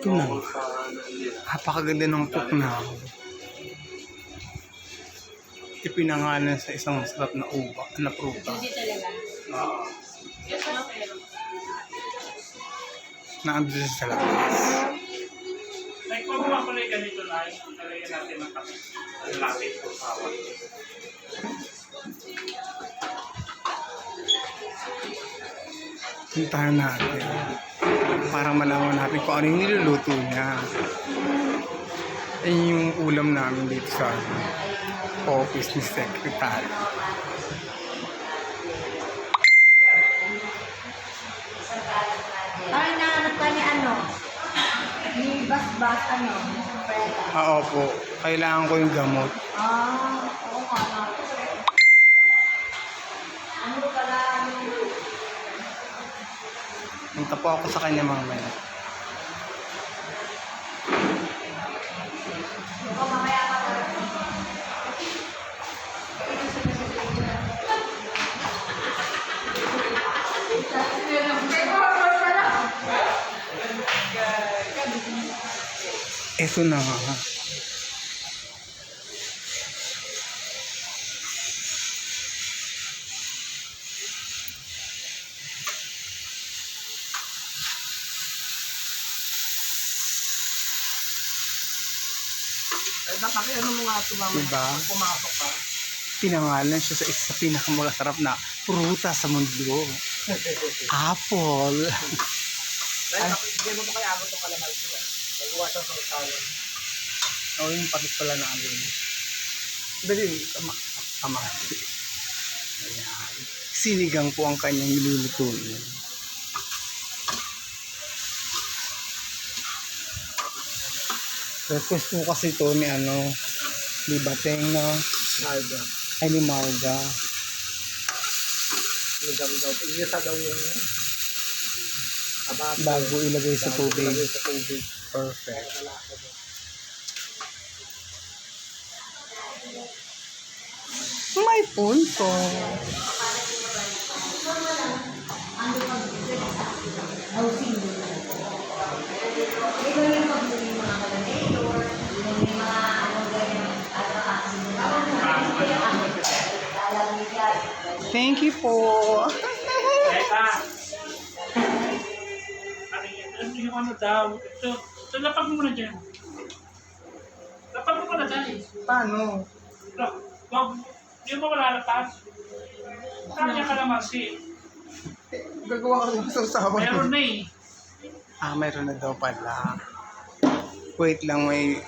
Ito na. Napakaganda ng puknaw. Ipinangalan sa isang masarap na uba, na prutas. Hindi talaga. Naandun sa labas. Like, pag makulay ganito na, talagyan natin ng kape. Lapit po sawa. Puntahan natin. Para malaman natin kung ano yung niluluto niya. Ayun yung ulam namin dito sa office ni Secretary. Ay, nahanap ka ni ano? Ni Basbas, ano? Preta. Opo. Kailangan ko yung gamot. Oo nga nga. Ano pala, ano? Punta po ako sa kanya mamaya. Baka mamaya ka pa. Ito na nga. Eh, napakiano mo nga ito mamaya. Diba? Pumasok ka. Pinangalan siya sa isa sa pinakamasarap na prutas sa mundo. Apple. Dahil hindi mo kaya abot ng kalamal sila. Nagawa siya sa usalan. O yung patis pala namin. Dali, tama. Ayan. Sinigang po ang kanyang niluluto niya. Request po kasi ito ni ni Bateng na Marga. ay ni Marga. Nagawa. Ingisa daw yung abate. Bago ilagay sa tubig. Ilagay sa tubig. Perfect. May punto. Thank you po. Teka. Ano yung ano daw? Ito, lapag mo muna dyan. Lapag mo muna dyan. Paano? Wag, hindi mo malalapas. Kanya ka naman si. Gagawa ko sa usapan. Meron na eh. Mayroon na daw pala. Wait lang, may